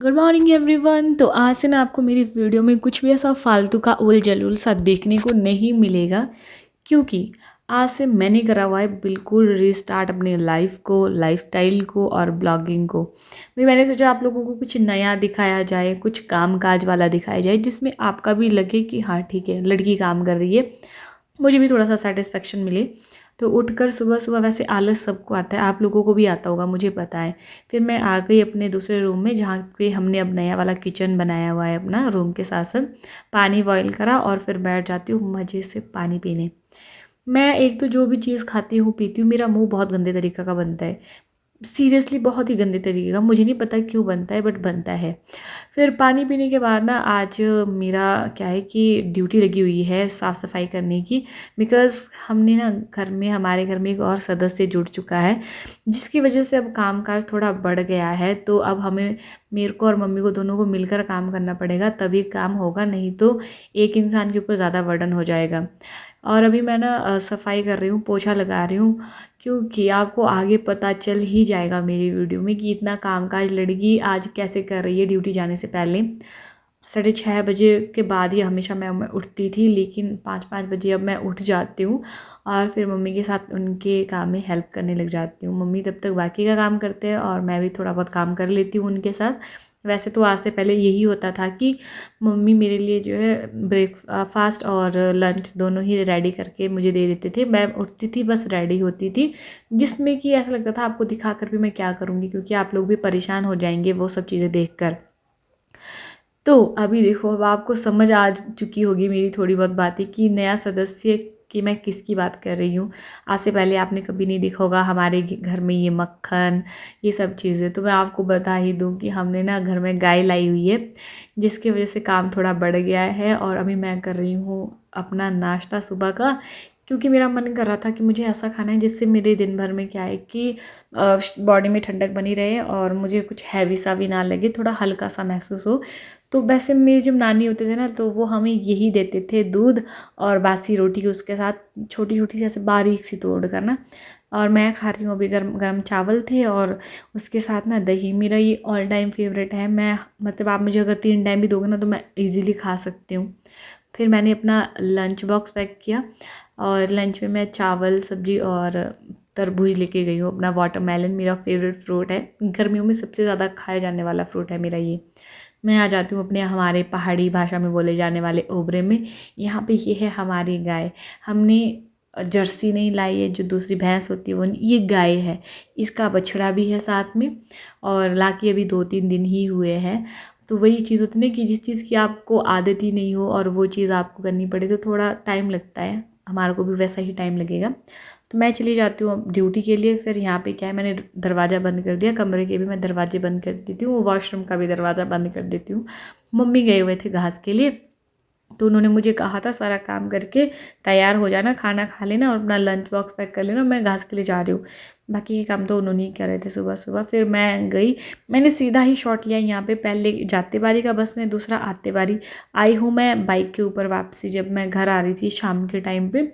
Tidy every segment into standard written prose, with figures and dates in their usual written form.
Good morning everyone. तो आज से ना आपको मेरी वीडियो में कुछ भी ऐसा फालतू का उल जलूल सा देखने को नहीं मिलेगा, क्योंकि आज से मैंने करा हुआ है बिल्कुल रीस्टार्ट अपनी लाइफ को, लाइफस्टाइल को और ब्लॉगिंग को। भी मैंने सोचा आप लोगों को कुछ नया दिखाया जाए, कुछ काम काज वाला दिखाया जाए जिसमें आपका भी लगे कि हाँ ठीक है, लड़की काम कर रही है, मुझे भी थोड़ा सा सेटिस्फेक्शन मिले। तो उठकर सुबह सुबह, वैसे आलस सबको आता है, आप लोगों को भी आता होगा, मुझे पता है। फिर मैं आ गई अपने दूसरे रूम में जहाँ पे हमने अब नया वाला किचन बनाया हुआ है अपना रूम के साथ साथ। पानी बॉईल करा और फिर बैठ जाती हूँ मज़े से पानी पीने। मैं एक तो जो भी चीज़ खाती हूँ पीती हूँ, मेरा मुंह बहुत गंदे तरीक़े का बनता है। सीरियसली बहुत ही गंदे तरीके का, मुझे नहीं पता क्यों बनता है बट बनता है। फिर पानी पीने के बाद ना आज मेरा क्या है कि ड्यूटी लगी हुई है साफ़ सफाई करने की। बिकॉज़ हमने ना घर में, हमारे घर में एक और सदस्य जुड़ चुका है, जिसकी वजह से अब काम-काज थोड़ा बढ़ गया है। तो अब हमें, मेरे को और मम्मी को, दोनों को मिलकर काम करना पड़ेगा, तभी काम होगा, नहीं तो एक इंसान के ऊपर ज़्यादा बर्डन हो जाएगा। और अभी मैं ना सफाई कर रही हूँ, पोछा लगा रही हूँ, क्योंकि आपको आगे पता चल ही जाएगा मेरी वीडियो में कि इतना कामकाज लड़की आज कैसे कर रही है ड्यूटी जाने से पहले। 6:30 बजे के बाद ही हमेशा मैं उठती थी, लेकिन 5-5 बजे अब मैं उठ जाती हूँ और फिर मम्मी के साथ उनके काम में हेल्प करने लग जाती हूँ। मम्मी तब तक बाकी का काम करते हैं और मैं भी थोड़ा बहुत काम कर लेती हूँ उनके साथ। वैसे तो आज से पहले यही होता था कि मम्मी मेरे लिए जो है ब्रेकफास्ट और लंच दोनों ही रेडी करके मुझे दे देते थे। मैं उठती थी, बस रेडी होती थी, जिसमें कि ऐसा लगता था आपको दिखाकर भी मैं क्या करूँगी, क्योंकि आप लोग भी परेशान हो जाएंगे वो सब चीज़ें देखकर। तो अभी देखो, अब आपको समझ आ चुकी होगी मेरी थोड़ी बहुत बातें कि नया सदस्य कि मैं किसकी बात कर रही हूँ। आज से पहले आपने कभी नहीं देखा होगा हमारे घर में ये मक्खन, ये सब चीज़ें। तो मैं आपको बता ही दूँ कि हमने ना घर में गाय लाई हुई है, जिसकी वजह से काम थोड़ा बढ़ गया है। और अभी मैं कर रही हूँ अपना नाश्ता सुबह का, क्योंकि मेरा मन कर रहा था कि मुझे ऐसा खाना है जिससे मेरे दिन भर में क्या है कि बॉडी में ठंडक बनी रहे और मुझे कुछ हैवी सा भी ना लगे, थोड़ा हल्का सा महसूस हो। तो वैसे मेरी जब नानी होते थे ना, तो वो हमें यही देते थे, दूध और बासी रोटी उसके साथ छोटी छोटी सी ऐसे बारीक सी तोड़ कर ना। और मैं खा रही हूँ अभी गरम गरम चावल थे और उसके साथ ना दही। मेरा ये ऑल टाइम फेवरेट है। मैं, मतलब आप मुझे अगर 3 टाइम भी दोगे ना तो मैं इजीली खा सकती हूँ। फिर मैंने अपना लंच बॉक्स पैक किया और लंच में मैं चावल, सब्जी और तरबूज लेके गई हूँ। अपना वाटरमेलन मेरा फेवरेट फ्रूट है, गर्मियों में सबसे ज़्यादा खाया जाने वाला फ्रूट है मेरा ये। मैं आ जाती हूँ अपने, हमारे पहाड़ी भाषा में बोले जाने वाले ओबरे में। यहाँ पे ये है हमारी गाय। हमने जर्सी नहीं लाई है, जो दूसरी भैंस होती है वो नहीं, ये गाय है। इसका बछड़ा भी है साथ में, और लाके अभी 2-3 दिन ही हुए हैं। तो वही चीज़ होती है ना कि जिस चीज़ की आपको आदत ही नहीं हो और वो चीज़ आपको करनी पड़े, तो थोड़ा टाइम लगता है। हमारे को भी वैसा ही टाइम लगेगा। तो मैं चली जाती हूँ अब ड्यूटी के लिए। फिर यहाँ पे क्या है, मैंने दरवाज़ा बंद कर दिया, कमरे के भी मैं दरवाजे बंद कर देती हूँ, वॉशरूम का भी दरवाज़ा बंद कर देती हूँ। मम्मी गए हुए थे घास के लिए, तो उन्होंने मुझे कहा था सारा काम करके तैयार हो जाना, खाना खा लेना और अपना लंच बॉक्स पैक कर लेना, मैं घास के लिए जा रही हूँ। बाकी के काम तो उन्होंने ही कर रहे थे सुबह सुबह। फिर मैं गई, मैंने सीधा ही शॉट लिया यहाँ पे, पहले जाते बारी का बस में, दूसरा आते बारी। आई हूँ मैं बाइक के ऊपर वापसी, जब मैं घर आ रही थी शाम के टाइम पे।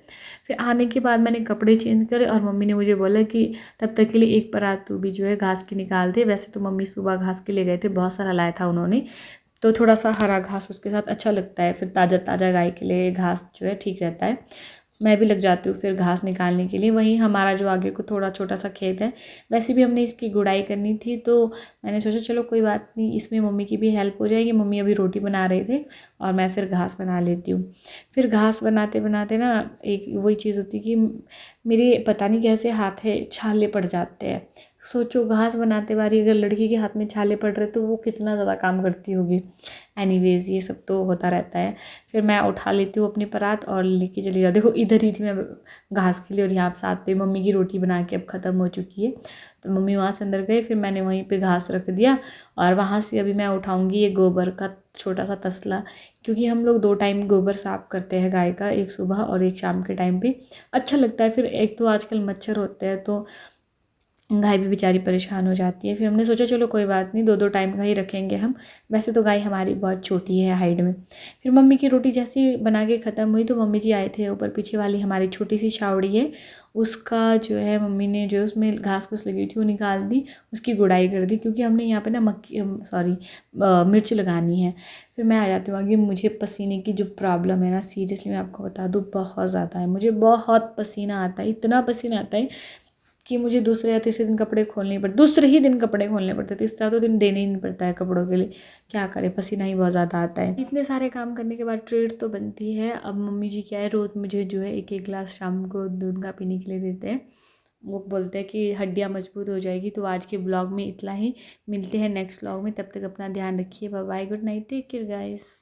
फिर आने के बाद मैंने कपड़े चेंज करे और मम्मी ने मुझे बोला कि तब तक के लिए एक परात तू भी जो है घास की निकाल दे। वैसे तो मम्मी सुबह घास के लिए गए थे, बहुत सारा लाया था उन्होंने, तो थोड़ा सा हरा घास उसके साथ अच्छा लगता है। फिर ताज़ा ताज़ा गाय के लिए घास जो है ठीक रहता है। मैं भी लग जाती हूँ फिर घास निकालने के लिए। वहीं हमारा जो आगे को थोड़ा छोटा सा खेत है, वैसे भी हमने इसकी गुड़ाई करनी थी, तो मैंने सोचा चलो कोई बात नहीं, इसमें मम्मी की भी हेल्प हो जाएगी। मम्मी अभी रोटी बना रहे थे और मैं फिर घास बना लेती हूँ। फिर घास बनाते बनाते ना एक वही चीज़ होती कि मेरे पता नहीं कैसे हाथ है छाले पड़ जाते हैं। सोचो, घास बनाते बारी अगर लड़की के हाथ में छाले पड़ रहे तो वो कितना ज़्यादा काम करती होगी। एनीवेज ये सब तो होता रहता है। फिर मैं उठा लेती हूँ अपनी परात और लेके चली जाती। देखो इधर ही थी मैं घास के लिए, और यहाँ साथ पे मम्मी की रोटी बना के अब ख़त्म हो चुकी है, तो मम्मी वहाँ से अंदर गए, फिर मैंने वहीं पे घास रख दिया। और वहाँ से अभी मैं उठाऊँगी ये गोबर का छोटा सा तसला, क्योंकि हम लोग 2 टाइम गोबर साफ़ करते हैं गाय का, एक सुबह और एक शाम के टाइम पे। अच्छा लगता है। फिर एक तो आजकल मच्छर होते हैं, तो गाय भी बेचारी परेशान हो जाती है। फिर हमने सोचा चलो कोई बात नहीं, 2-2 टाइम का ही रखेंगे हम। वैसे तो गाय हमारी बहुत छोटी है हाइट में। फिर मम्मी की रोटी जैसे ही बना के ख़त्म हुई तो मम्मी जी आए थे ऊपर, पीछे वाली हमारी छोटी सी छावड़ी है उसका जो है मम्मी ने जो उसमें घास फूस लगी हुई थी वो निकाल दी, उसकी गुड़ाई कर दी, क्योंकि हमने यहाँ पे ना मिर्च लगानी है। फिर मैं आ जाती हूँ आगे। मुझे पसीने की जो प्रॉब्लम है ना, सीरियसली मैं आपको बता दूँ, बहुत ज़्यादा है। मुझे बहुत पसीना आता है, इतना पसीना आता है कि मुझे दूसरे या तीसरे दिन कपड़े खोलने पड़ते, दूसरे ही दिन कपड़े खोलने पड़ते, तीसरा तो दिन देने ही नहीं पड़ता है कपड़ों के लिए। क्या करें, पसीना ही बहुत ज़्यादा आता है। इतने सारे काम करने के बाद ट्रीट तो बनती है। अब मम्मी जी क्या है, रोज़ मुझे जो है एक एक गिलास शाम को दूध का पीने के लिए देते हैं। वो बोलते हैं कि हड्डियाँ मजबूत हो जाएगी। तो आज के ब्लॉग में इतना ही, मिलते हैं नेक्स्ट ब्लॉग में। तब तक अपना ध्यान रखिए। Bye bye, good night, take care guys.